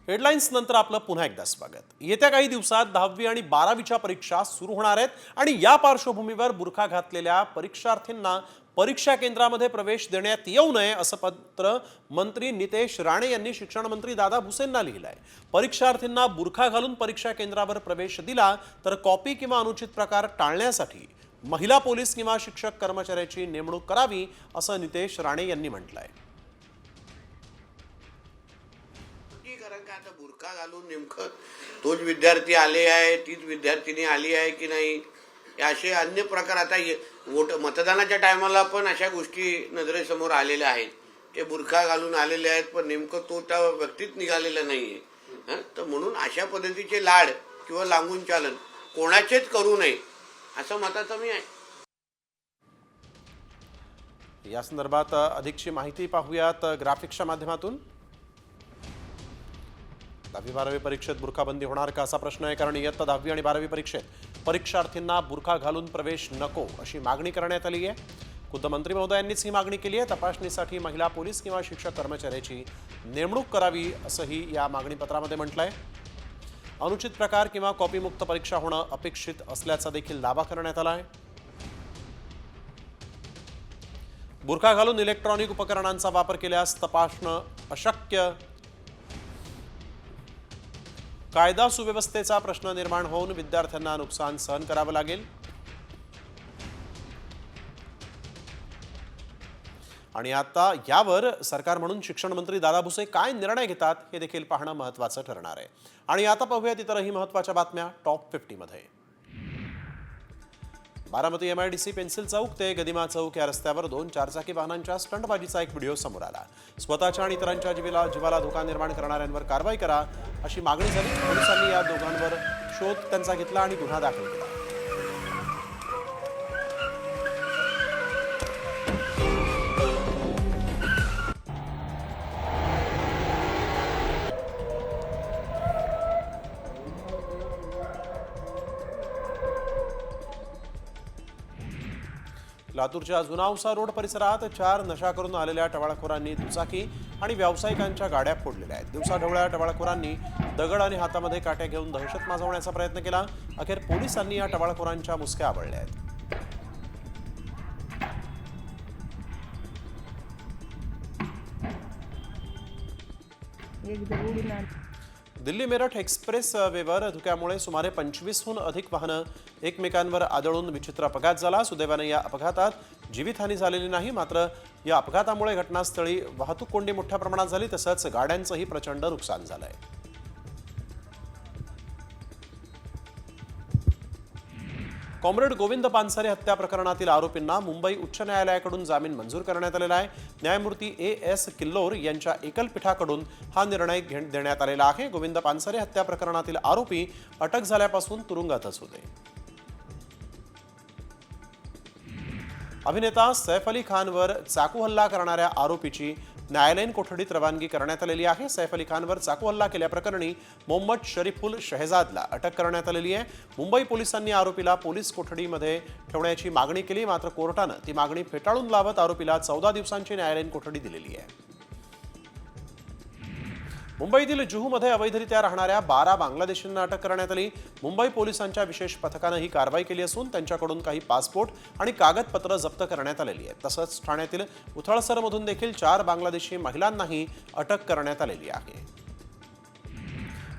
Headlines नंतर आपलं पुन्हा एकदा स्वागत। येत्या काही दिवसात 10वी आणि 12वीच्या परीक्षा सुरू होणार आहेत आणि या पार्श्वभूमीवर बुरखा घातलेल्या परीक्षार्थींना परीक्षा केंद्रामध्ये प्रवेश देण्यात येऊ नये असं पत्र मंत्री नितेश राणे यांनी शिक्षण मंत्री दादा भुसेंना लिहिलं आहे। परीक्षार्थींना बुरखा घालून परीक्षा केंद्रावर प्रवेश दिला तर कॉपी किंवा अनुचित प्रकार टाळण्यासाठी महिला पोलीस किंवा शिक्षक कर्मचाऱ्याची नेमणूक करावी असं नितेश राणे यांनी म्हटलंय। कारण का आता बुरखा घालून नेमकं तोच विद्यार्थी आले आहे, तीच विद्यार्थिनी आली आहे की नाही, असे अन्य प्रकार आता मतदानाच्या टायमाला पण अशा गोष्टी नजरेसमोर आलेल्या आहेत। ते बुरखा घालून आलेले आहेत पण नेमकं तो त्या व्यक्तीत निघालेला नाहीये। तर म्हणून अशा पद्धतीचे लाड किंवा लांबून चालन कोणाचेच करू नये असं मताचं मी आहे। या संदर्भात अधिकची माहिती पाहूयात ग्राफिक्सच्या माध्यमातून। 10वी-12वी परीक्षेत बुरखाबंदी होणार का असा प्रश्न आहे, कारण इयत्ता 10वी आणि 12वी परीक्षेत परीक्षार्थींना बुरखा घालून प्रवेश नको अशी मागणी करण्यात आली आहे। खुद्द मंत्री महोदयांनीच ही मागणी केली आहे। तपासणीसाठी महिला पोलीस किंवा शिक्षक कर्मचाऱ्याची नेमणूक करावी असंही या मागणीपत्रामध्ये म्हटलंय। अनुचित प्रकार किंवा कॉपीमुक्त परीक्षा होणं अपेक्षित असल्याचा देखील दावा करण्यात आला आहे। बुरखा घालून इलेक्ट्रॉनिक उपकरणांचा वापर केल्यास तपासणं अशक्य, कायदा सुव्यवस्थेचा प्रश्न निर्माण होऊन विद्यार्थ्यांना नुकसान सहन करावं लागेल आणि आता यावर सरकार म्हणून शिक्षण मंत्री दादा भुसे काय निर्णय घेतात हे देखील पाहणं महत्त्वाचं ठरणार आहे। आणि आता पाहूयात इतरही महत्त्वाच्या बातम्या टॉप 50 मध्ये। बारामती MIDC पेन्सिल चौक ते गदिमा चौक या रस्त्यावर 2 चारचाकी वाहनांच्या स्टंटबाजीचा एक व्हिडिओ समोर आला। स्वतःच्या आणि इतरांच्या जीवाला धोका निर्माण करणाऱ्यांवर कारवाई करा अशी मागणी झाली। पोलिसांनी या दोघांवर शोध त्यांचा घेतला आणि गुन्हा दाखल केला। लातूरच्या जुना औसा रोड परिसरात 4 नशा करून आलेल्या टवाळखोरांनी दुचाकी आणि व्यावसायिकांच्या गाड्या फोडलेल्या आहेत। दिवसाढवळ्या टवाळखोरांनी दगड आणि हातामध्ये काट्या घेऊन दहशत माजवण्याचा प्रयत्न केला। अखेर पोलिसांनी या टवाळखोरांच्या मुसक्या आवळल्या आहेत। दिल्ली मेरठ एक्सप्रेस वेवर धुक्यामुळे सुमारे 25हून अधिक वाहनं एकमेकांवर आदळून विचित्र अपघात झाला। सुदैवाने या अपघातात जीवितहानी झालेली नाही, मात्र या अपघातामुळे घटनास्थळी वाहतूक कोंडी मोठ्या प्रमाणात झाली, तसंच गाड्यांचंही प्रचंड नुकसान झालंय। कॉम्रेड गोविंद पानसरे हत्या प्रकरणातील आरोपींना मुंबई उच्च न्यायालयाकडून जामीन मंजूर करण्यात आलेला आहे। न्यायमूर्ती AS किल्लोर यांच्या एकलपीठाकडून हा निर्णय देण्यात आलेला आहे। गोविंद पानसरे हत्या प्रकरणातील आरोपी अटक झाल्यापासून तुरुंगातच होते। अभिनेता सैफ अली खानवर चाकू हल्ला करणाऱ्या आरोपीची न्यायालयीन कोठडीत रवानगी करण्यात आलेली आहे। सैफ अली खानवर चाकू हल्ला केल्याप्रकरणी मोहम्मद शरीफुल शहजादला अटक करण्यात आलेली आहे। मुंबई पोलिसांनी आरोपीला पोलीस कोठडीमध्ये ठेवण्याची मागणी केली, मात्र कोर्टानं ती मागणी फेटाळून लावत आरोपीला 14 दिवसांची न्यायालयीन कोठडी दिलेली आहे। मुंबईतील जुहूमध्ये अवैधरित्या राहणाऱ्या 12 बांगलादेशींना अटक करण्यात आली। मुंबई पोलिसांच्या विशेष पथकानं ही कारवाई केली असून त्यांच्याकडून काही पासपोर्ट आणि कागदपत्र जप्त करण्यात आलेली आहेत। तसंच ठाण्यातील उथळसरमधून देखील 4 बांगलादेशी महिलांनाही अटक करण्यात आलेली आहे।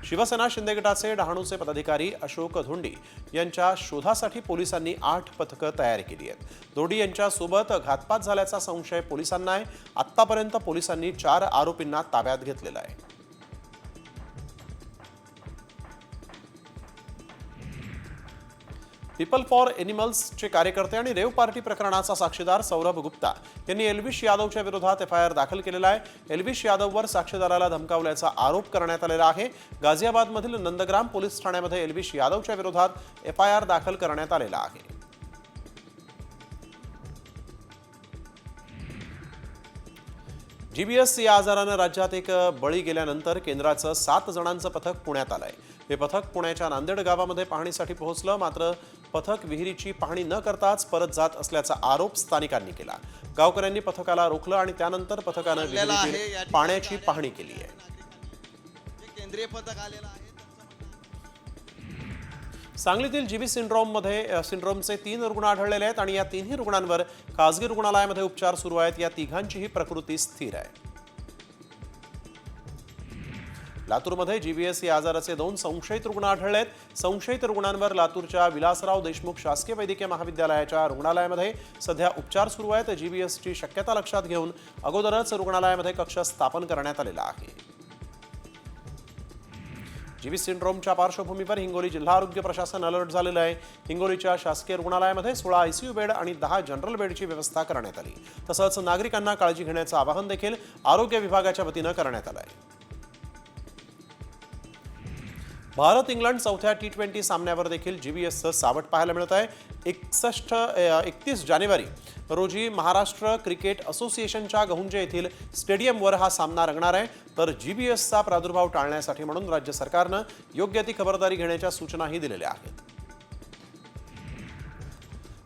शिवसेना शिंदे गटाचे डहाणूचे पदाधिकारी अशोक धोंडी यांच्या शोधासाठी पोलिसांनी 8 पथकं तयार केली आहेत। धोंडी यांच्यासोबत घातपात झाल्याचा संशय पोलिसांना आहे। आतापर्यंत पोलिसांनी 4 आरोपींना ताब्यात घेतलेलं आहे। पीपल फॉर एनिमल्सचे कार्यकर्ते आणि रेव पार्टी प्रकरणाचा साक्षीदार सौरभ गुप्ता यांनी एल्विश यादवच्या विरोधात FIR दाखल केलेला आहे। एल्विश यादववर साक्षीदाराला धमकावल्याचा आरोप करण्यात आलेला आहे। गाझियाबादमधील नंदग्राम पोलीस ठाण्यामध्ये एल्विश यादवच्या विरोधात FIR दाखल करण्यात आलेला आहे। GBS या आजारानं राज्यात एक बळी गेल्यानंतर केंद्राचं 7 जणांचं पथक पुण्यात आलंय। हे पथक पुण्याच्या नांदेड गावामध्ये पाहणीसाठी पोहोचलं, मात्र पथक विहिरीची पाहणी न करताच परत जात असल्याचा आरोप स्थानिकांनी केला। गावकऱ्यांनी पथकाला रोखलं आणि त्यानंतर पथकानं विहिरीतील पाण्याची पाहणी केली आहे। केंद्रीय पथक आलेलं आहे. सांगलीतील जीबी सिंड्रोमचे 3 रुग्ण आढळलेले आहेत आणि या तिन्ही रुग्णांवर खासगी रुग्णालयामध्ये उपचार सुरू आहेत. या तिघांचीही प्रकृती स्थिर आहे. लातूरमध्ये जीबीएस या आजाराचे 2 संशयित रुग्ण आढळले आहेत. संशयित रुग्णांवर लातूरच्या विलासराव देशमुख शासकीय वैद्यकीय महाविद्यालयाच्या रुग्णालयामध्ये सध्या उपचार सुरू आहेत. जीबीएसची शक्यता लक्षात घेऊन अगोदरच रुग्णालयामध्ये कक्ष स्थापन करण्यात आलेला आहे. जीबी सिंड्रोमच्या पार्श्वभूमीवर हिंगोली जिल्हा आरोग्य प्रशासन अलर्ट झालेलं आहे. हिंगोलीच्या शासकीय रुग्णालयामध्ये 16 आयसीयू बेड आणि 10 जनरल बेडची व्यवस्था करण्यात आली. तसंच नागरिकांना काळजी घेण्याचं आवाहन देखील आरोग्य विभागाच्या वतीनं करण्यात आलं आहे. भारत इंग्लंड चौथ्या T20 सामन्यावर देखील जीबीएसचं सावट पाहायला मिळत आहे. 31 जानेवारी रोजी महाराष्ट्र क्रिकेट असोसिएशनच्या गहुंजे येथील स्टेडियमवर हा सामना रंगणार आहे. तर जीबीएसचा प्रादुर्भाव टाळण्यासाठी म्हणून राज्य सरकारनं योग्य ती खबरदारी घेण्याच्या सूचनाही दिलेल्या आहेत.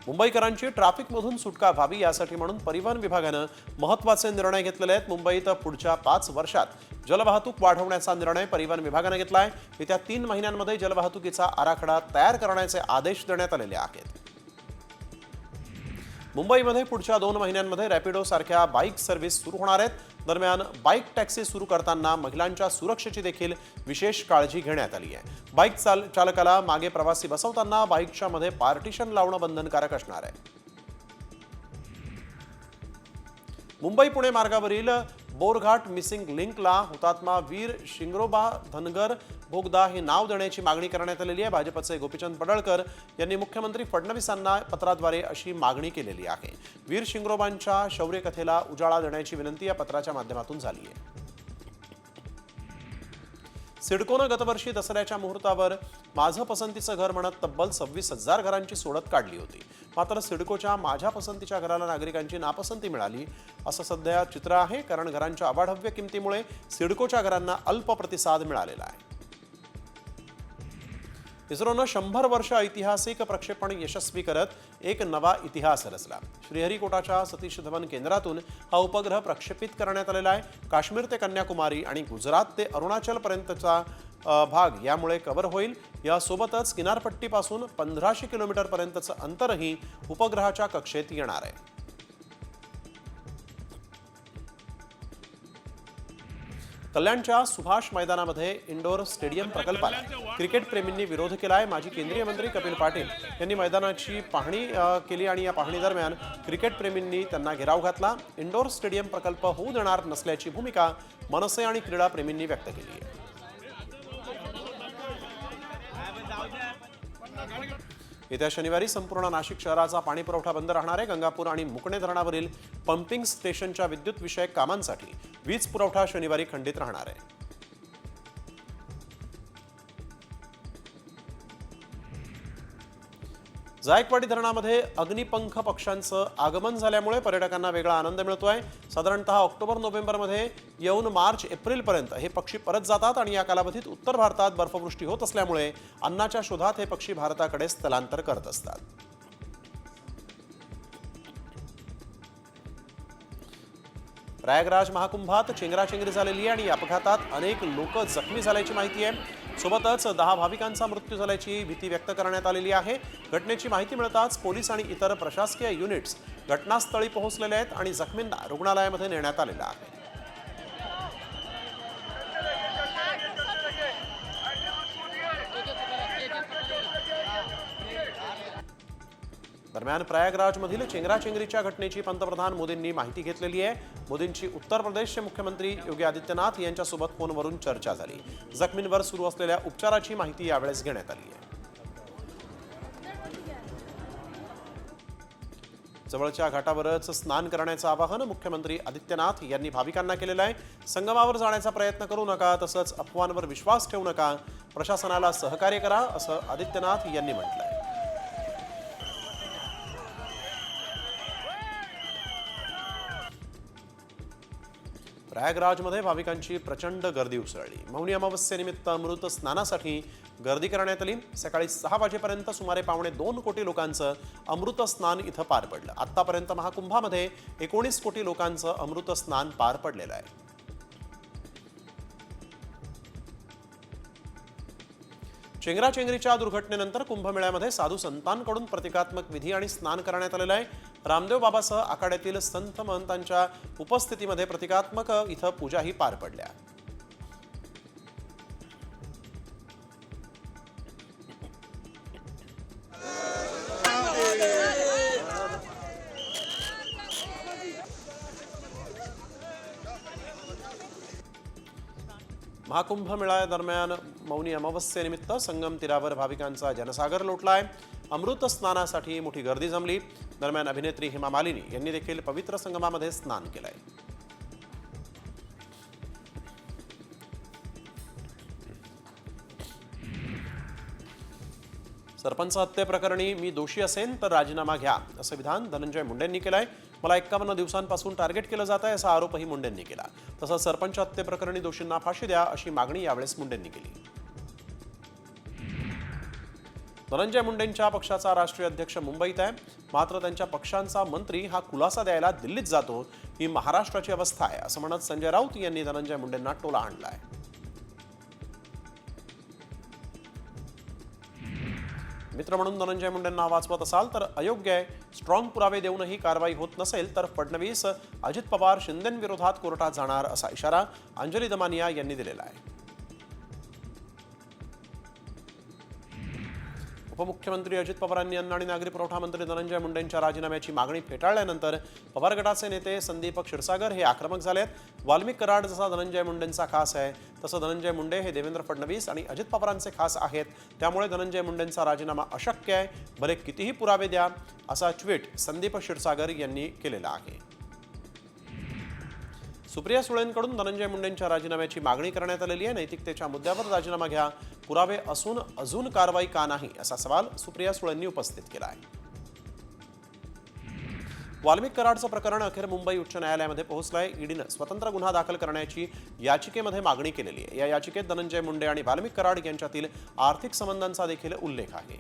मुंबईकरांची ट्रॅफिकमधून सुटका व्हावी यासाठी म्हणून परिवहन विभागानं महत्त्वाचे निर्णय घेतलेले आहेत. मुंबईत पुढच्या 5 वर्षात जलवाहतूक वाढवण्याचा निर्णय परिवहन विभागानं घेतला आहे. येत्या 3 महिन्यांमध्ये जलवाहतुकीचा आराखडा तयार करण्याचे आदेश देण्यात आलेले आहेत. मुंबईमध्ये पुढच्या 2 महिन्यांमध्ये रॅपिडो सारख्या बाईक सर्व्हिस सुरू होणार आहेत. दरम्यान बाईक टॅक्सी सुरू करताना महिलांच्या सुरक्षेची देखील विशेष काळजी घेण्यात आली आहे. बाईक चालकाला मागे प्रवासी बसवताना बाईकच्या मध्ये पार्टिशन लावणं बंधनकारक असणार आहे. मुंबई पुणे मार्गावरील बोरघाट मिसिंग लिंकला हुतात्मा वीर शिंगरोबा धनगर बोगदा हे नाव देण्याची मागणी करण्यात आलेली आहे. भाजपचे गोपीचंद पडळकर यांनी मुख्यमंत्री फडणवीसांना पत्राद्वारे अशी मागणी केलेली आहे. वीर शिंगरोबांच्या शौर्यकथेला उजाळा देण्याची विनंती या पत्राच्या माध्यमातून झाली आहे. सिडकोनं गतवर्षी दसऱ्याच्या मुहूर्तावर माझं पसंतीचं घर म्हणत तब्बल 26,000 घरांची सोडत काढली होती. मात्र सिडकोच्या माझ्या पसंतीच्या घराला नागरिकांची नापसंती मिळाली असं सध्या चित्र आहे. कारण घरांच्या अवाढव्य किमतीमुळे सिडकोच्या घरांना अल्प प्रतिसाद मिळालेला आहे. इस्रोनं 100 वर्ष ऐतिहासिक प्रक्षेपण यशस्वी करत एक नवा इतिहास रचला. श्रीहरिकोटाच्या सतीश धवन केंद्रातून हा उपग्रह प्रक्षेपित करण्यात आलेला आहे. काश्मीर ते कन्याकुमारी आणि गुजरात ते अरुणाचल पर्यंतचा भाग यामुळे कव्हर होईल. यासोबतच किनारपट्टीपासून 1500 किलोमीटर पर्यंतचं अंतरही उपग्रहाच्या कक्षेत येणार आहे. कल्याणच्या सुभाष मैदानामध्ये इंडोर स्टेडियम प्रकल्पाला क्रिकेट प्रेमींनी विरोध केला आहे. माजी केंद्रीय मंत्री कपिल पाटील यांनी मैदानाची पाहणी केली आणि या पाहणी दरम्यान क्रिकेट प्रेमींनी त्यांना घेराव घातला. इंडोर स्टेडियम प्रकल्प होऊ देणार नसल्याची भूमिका मनसे आणि क्रीडा प्रेमींनी व्यक्त केली आहे. येत्या शनिवारी संपूर्ण नाशिक शहराचा पाणी पुरवठा बंद राहणार आहे. गंगापूर आणि मुकणे धरणावरील पंपिंग स्टेशनच्या विद्युत विषयक कामांसाठी वीज पुरवठा शनिवारी खंडित राहणार आहे. जायकवाडी धरणामध्ये अग्निपंख पक्ष्यांचं आगमन झाल्यामुळे पर्यटकांना वेगळा आनंद मिळतोय. साधारणतः ऑक्टोबर-नोव्हेंबरमध्ये येऊन मार्च-एप्रिलपर्यंत हे पक्षी परत जातात आणि या कालावधीत उत्तर भारतात बर्फवृष्टी होत असल्यामुळे अन्नाच्या शोधात हे पक्षी भारताकडे स्थलांतर करत असतात. प्रयागराज महाकुंभात चेंगराचेंगरी झालेली आहे आणि या अपघातात अनेक लोक जखमी झाल्याची माहिती आहे. सोबतच 10 भाविकांचा मृत्यू झाल्याची भीती व्यक्त करण्यात आलेली आहे. घटनेची माहिती मिळताच पोलीस आणि इतर प्रशासकीय युनिट्स घटनास्थळी पोहोचलेले आहेत आणि जखमींना रुग्णालयामध्ये नेण्यात आलेलं आहे. दरम्यान प्रयागराजमधील चेंगराचेंगरीच्या घटनेची पंतप्रधान मोदींनी माहिती घेतलेली आहे. मोदींची उत्तर प्रदेशचे मुख्यमंत्री योगी आदित्यनाथ यांच्यासोबत फोनवरून चर्चा झाली. जखमींवर सुरू असलेल्या उपचाराची माहिती यावेळेस घेण्यात आली आहे. जवळच्या घाटावरच स्नान करण्याचं आवाहन मुख्यमंत्री आदित्यनाथ यांनी भाविकांना केलेलं आहे. संगमावर जाण्याचा प्रयत्न करू नका, तसंच अफवांवर विश्वास ठेवू नका, प्रशासनाला सहकार्य करा असं आदित्यनाथ यांनी म्हटलंय. प्रयागराजमध्ये भाविकांची प्रचंड गर्दी उसळली. मौनी अमावस्येनिमित्त अमृत स्नानासाठी गर्दी करण्यात आली. सकाळी 6 वाजेपर्यंत सुमारे 2.25 कोटी लोकांचं अमृत स्नान इथं पार पडलं. आतापर्यंत महाकुंभामध्ये 19 कोटी लोकांचं अमृत स्नान पार पडलेलं आहे. चेंगराचेंगरीच्या दुर्घटनेनंतर कुंभमेळ्यामध्ये साधू संतांकडून प्रतिकात्मक विधी आणि स्नान करण्यात आलेलं आहे. रामदेव बाबासह आखाड्यातील संत महंतांच्या उपस्थितीमध्ये प्रतिकात्मक इथं पूजाही पार पडल्या. महाकुंभ मेळ्यादरम्यान मौनी अमावस्येनिमित्त संगम तीरावर भाविकांचा जनसागर लोटलाय. अमृत स्नानासाठी मोठी गर्दी जमली. दरम्यान अभिनेत्री हेमा मालिनी यांनी देखील पवित्र संगमामध्ये स्नान केलंय. सरपंच हत्येप्रकरणी मी दोषी असेन तर राजीनामा घ्या असं विधान धनंजय मुंडेंनी केलंय. मला 51 दिवसांपासून टार्गेट केलं जात आहे असा आरोपही मुंडेंनी केला. तसंच सरपंच हत्येप्रकरणी दोषींना फाशी द्या अशी मागणी यावेळेस मुंडेंनी केली. धनंजय मुंडेंच्या पक्षाचा राष्ट्रीय अध्यक्ष मुंबईत आहे, मात्र त्यांच्या पक्षांचा मंत्री हा खुलासा द्यायला दिल्लीत जातो ही महाराष्ट्राची अवस्था आहे असं म्हणत संजय राऊत यांनी धनंजय मुंडेंना टोला हाणलाय. मित्र म्हणून धनंजय मुंडेंना वाचवत असाल तर अयोग्य आहे. स्ट्रॉंग पुरावे देऊनही कारवाई होत नसेल तर फडणवीस अजित पवार शिंदेंविरोधात कोर्टात जाणार असा इशारा अंजली दमानिया यांनी दिलेला आहे. उपमुख्यमंत्री अजित पवारांनी अन्न आणि नागरी पुरवठा मंत्री धनंजय मुंडेंच्या राजीनाम्याची मागणी फेटाळल्यानंतर पवार गटाचे नेते संदीप क्षीरसागर हे आक्रमक झालेत. वाल्मिक कराड जसा धनंजय मुंडेंचा खास आहे तसं धनंजय मुंडे हे देवेंद्र फडणवीस आणि अजित पवारांचे खास आहेत. त्यामुळे धनंजय मुंडेंचा राजीनामा अशक्य आहे, भले कितीही पुरावे द्या असा ट्विट संदीप क्षीरसागर यांनी केलेला आहे. सुप्रिया सुळेंकडून धनंजय मुंडेंच्या राजीनाम्याची मागणी करण्यात आलेली आहे. नैतिकतेच्या मुद्द्यावर राजीनामा घ्या, पुरावे असून अजून कारवाई का नाही असा सवाल सुप्रिया सुळेंनी उपस्थित केला आहे. वाल्मिक कराडचं प्रकरण अखेर मुंबई उच्च न्यायालयामध्ये पोहोचलंय. ईडीनं स्वतंत्र गुन्हा दाखल करण्याची याचिकेमध्ये मागणी केलेली आहे. या याचिकेत धनंजय मुंडे आणि वाल्मिक कराड यांच्यातील आर्थिक संबंधांचा देखील उल्लेख आहे.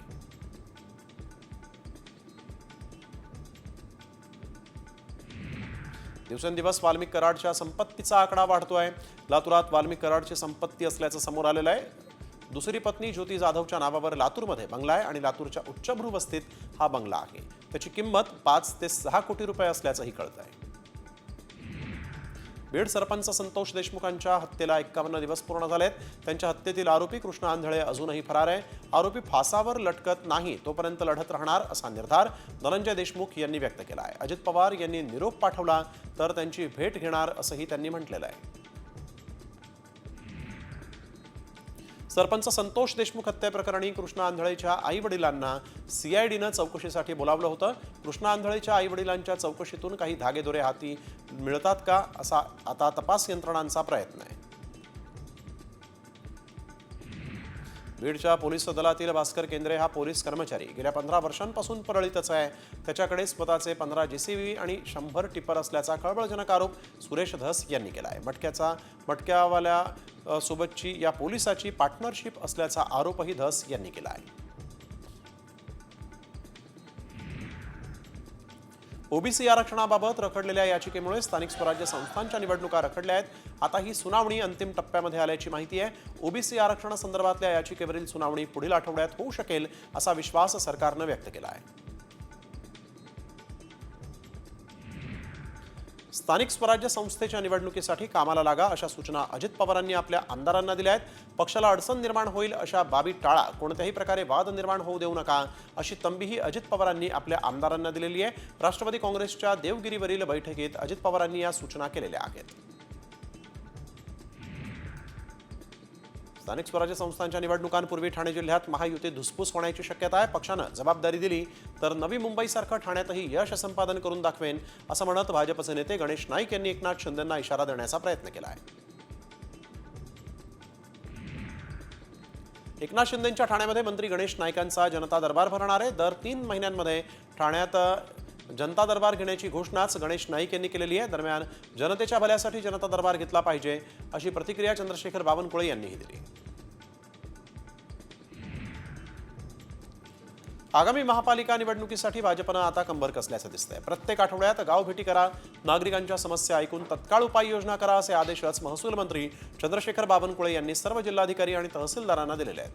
दिवसेंदिवस वाल्मिक कराडच्या संपत्तीचा आकडा वाढतोय. लातूरात वाल्मिक कराडची संपत्ती असल्याचं समोर आलेलं आहे. दुसरी पत्नी ज्योती जाधवच्या नावावर लातूरमध्ये बंगला आहे आणि लातूरच्या उच्चभ्रू वस्तीत हा बंगला आहे. त्याची किंमत 5 ते 6 कोटी रुपये असल्याचंही कळतंय. बीड सरपंच संतोष देशमुखांच्या हत्येला 51 दिवस पूर्ण झालेत. त्यांच्या हत्येतील आरोपी कृष्ण आंधळे अजूनही फरार आहे. आरोपी फासावर लटकत नाही तोपर्यंत लढत राहणार असा निर्धार धनंजय देशमुख यांनी व्यक्त केला आहे. अजित पवार यांनी निरोप पाठवला तर त्यांची भेट घेणार असंही त्यांनी म्हटलेलं आहे. सरपंच संतोष देशमुख हत्येप्रकरणी कृष्ण आंधळेच्या आई-वडिलांना सीआयडीनं चौकशीसाठी बोलावलं होतं. कृष्ण आंधळेच्या आई-वडिलांच्या चौकशीतून काही धागेदोरे हाती मिळतात का असा आता तपास यंत्रणांचा प्रयत्न आहे. बीडच्या पोलीस दलातील भास्कर केंद्रे हा पोलीस कर्मचारी गेल्या 15 वर्षांपासून परळीतच आहे. त्याच्याकडे स्वतःचे 15 जेसीबी आणि 100 टिप्पर असल्याचा खळबळजनक आरोप सुरेश धस यांनी केला आहे. मटक्यावाल्या सोबतची या पोलिसाची पार्टनरशिप असल्याचा आरोपही धस यांनी केला आहे. ओबीसी आरक्षणाबाबत रखडलेल्या याचिकेमुळे स्थानिक स्वराज्य संस्थांच्या निवडणुका रखडल्या आहेत. आता ही सुनावणी अंतिम टप्प्यामध्ये आल्याची माहिती आहे. ओबीसी आरक्षणासंदर्भातल्या याचिकेवरील सुनावणी पुढील आठवड्यात होऊ शकेल असा विश्वास सरकारनं व्यक्त केला आहे. स्थानिक स्वराज्य संस्थेच्या निवडणुकीसाठी कामाला लागा अशा सूचना अजित पवारांनी आपल्या आमदारांना दिल्या आहेत. पक्षाला अडचण निर्माण होईल अशा बाबी टाळा, कोणत्याही प्रकारे वाद निर्माण होऊ देऊ नका अशी तंबीही अजित पवारांनी आपल्या आमदारांना दिलेली आहे. राष्ट्रवादी काँग्रेसच्या देवगिरीवरील बैठकीत अजित पवारांनी या सूचना केलेल्या आहेत. स्थानिक स्वराज्य संस्थांच्या निवडणुकांपूर्वी ठाणे जिल्ह्यात महायुती धुसफूस होण्याची शक्यता आहे. पक्षानं जबाबदारी दिली तर नवी मुंबईसारखं ठाण्यातही यश संपादन करून दाखवेन असं म्हणत भाजपचे नेते गणेश नाईक यांनी एकनाथ शिंदेंना इशारा देण्याचा प्रयत्न केला आहे. एकनाथ शिंदेंच्या ठाण्यामध्ये मंत्री गणेश नाईकांचा जनता दरबार भरणार आहे. दर 3 महिन्यांमध्ये ठाण्यात जनता दरबार घेण्याची घोषणाच गणेश नाईक यांनी केलेली आहे. दरम्यान जनतेच्या भल्यासाठी जनता दरबार घेतला पाहिजे अशी प्रतिक्रिया चंद्रशेखर बावनकुळे यांनीही दिली. आगामी महापालिका निवडणुकीसाठी भाजपनं आता कंबर कसल्याचं दिसतंय. प्रत्येक आठवड्यात गावभेटी करा, नागरिकांच्या समस्या ऐकून तत्काळ उपाययोजना करा असे आदेशच महसूल मंत्री चंद्रशेखर बावनकुळे यांनी सर्व जिल्हाधिकारी आणि तहसीलदारांना दिलेले आहेत.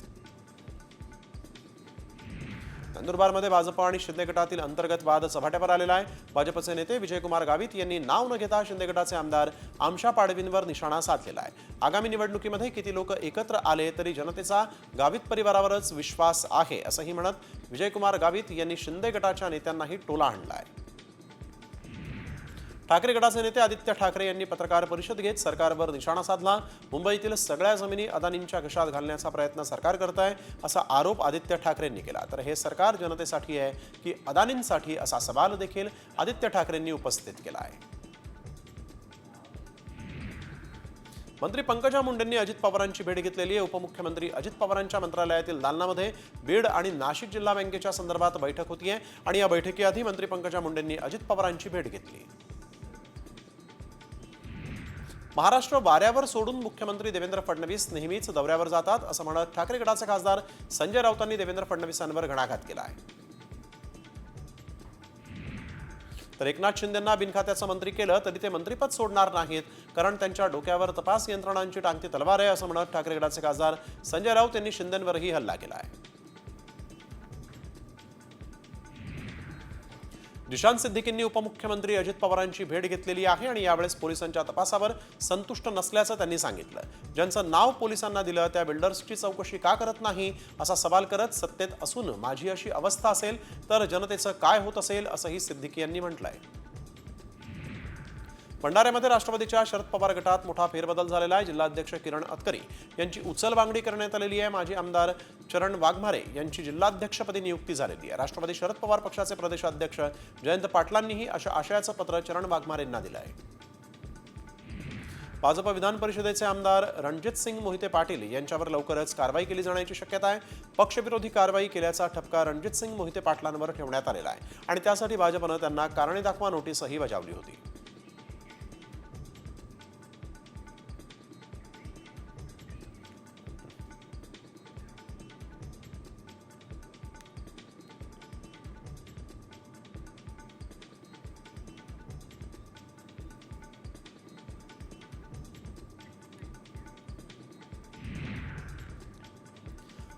नंदुरबारमध्ये भाजप आणि शिंदे गटातील अंतर्गत वाद चव्हाट्यावर आलेला आहे. भाजपचे नेते विजयकुमार गावित यांनी नाव न घेता शिंदे गटाचे आमदार आमशा पाडवींवर निशाणा साधलेला आहे. आगामी निवडणुकीमध्ये किती लोक एकत्र आले तरी जनतेचा गावित परिवारावरच विश्वास आहे असंही म्हणत विजयकुमार गावित यांनी शिंदे गटाच्या नेत्यांनाही टोला हाणला आहे. ठाकरे गटाचे नेते आदित्य ठाकरे यांनी पत्रकार परिषद घेत सरकारवर निशाणा साधला. मुंबईतील सगळ्या जमिनी अदानींच्या घशात घालण्याचा प्रयत्न सरकार करत आहे असा आरोप आदित्य ठाकरेंनी केला. तर हे सरकार जनतेसाठी आहे की अदानींसाठी असा सवाल देखील आदित्य ठाकरेंनी उपस्थित केला आहे. मंत्री पंकजा मुंडेंनी अजित पवारांची भेट घेतलेली आहे. उपमुख्यमंत्री अजित पवारांच्या मंत्रालयातील दालनामध्ये बीड आणि नाशिक जिल्हा बँकेच्या संदर्भात बैठक होतीये आणि या बैठकीआधी मंत्री पंकजा मुंडेंनी अजित पवारांची भेट घेतली. महाराष्ट्र वाऱ्यावर सोडून मुख्यमंत्री देवेंद्र फडणवीस नेहमीच दौऱ्यावर जातात असं म्हणत ठाकरे गटाचे खासदार संजय राऊतांनी देवेंद्र फडणवीसांवर घणाघात केला आहे. तर एकनाथ शिंदेंना बिनखात्याचं मंत्री केलं तरी ते मंत्रीपद सोडणार नाहीत कारण त्यांच्या डोक्यावर तपास यंत्रणांची टांगती तलवार आहे असं म्हणत ठाकरे गटाचे खासदार संजय राऊत यांनी शिंदेंवरही हल्ला केला आहे. जिशान सिद्दीकींनी उपमुख्यमंत्री अजित पवारांची भेट घेतलेली आहे आणि यावेळेस पोलिसांच्या तपासावर संतुष्ट नसल्याचं त्यांनी सांगितलं. ज्यांचं नाव पोलिसांना दिलं त्या बिल्डर्सची चौकशी का करत नाही असा सवाल करत सत्तेत असून माझी अशी अवस्था असेल तर जनतेचं काय होत असेल असंही सिद्दीकी यांनी म्हटलंय. भंडाऱ्यामध्ये राष्ट्रवादीच्या शरद पवार गटात मोठा फेरबदल झालेला आहे. जिल्हाध्यक्ष किरण अतकरी यांची उचलबांगडी करण्यात आलेली आहे. माजी आमदार चरण वाघमारे यांची जिल्हाध्यक्षपदी नियुक्ती झालेली आहे. राष्ट्रवादी शरद पवार पक्षाचे प्रदेशाध्यक्ष जयंत पाटलांनीही अशा आशयाचं पत्र चरण वाघमारेंना दिलं आहे. भाजप विधान परिषदेचे आमदार रणजित सिंग मोहिते पाटील यांच्यावर लवकरच कारवाई केली जाण्याची शक्यता आहे. पक्षविरोधी कारवाई केल्याचा ठपका रणजित सिंग मोहिते पाटलांवर ठेवण्यात आलेला आहे आणि त्यासाठी भाजपनं त्यांना कारणे दाखवा नोटीसही बजावली होती.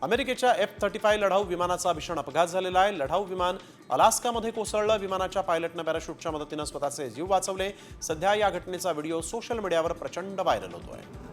अमेरिकेच्या F-35 लढाऊ विमानाचा भीषण अपघात झालेला आहे. लढाऊ विमान अलास्कामध्ये कोसळलं. विमानाच्या पायलटनं पॅराशूटच्या मदतीनं स्वतःचे जीव वाचवले. सध्या या घटनेचा व्हिडिओ सोशल मीडियावर प्रचंड व्हायरल होतोय.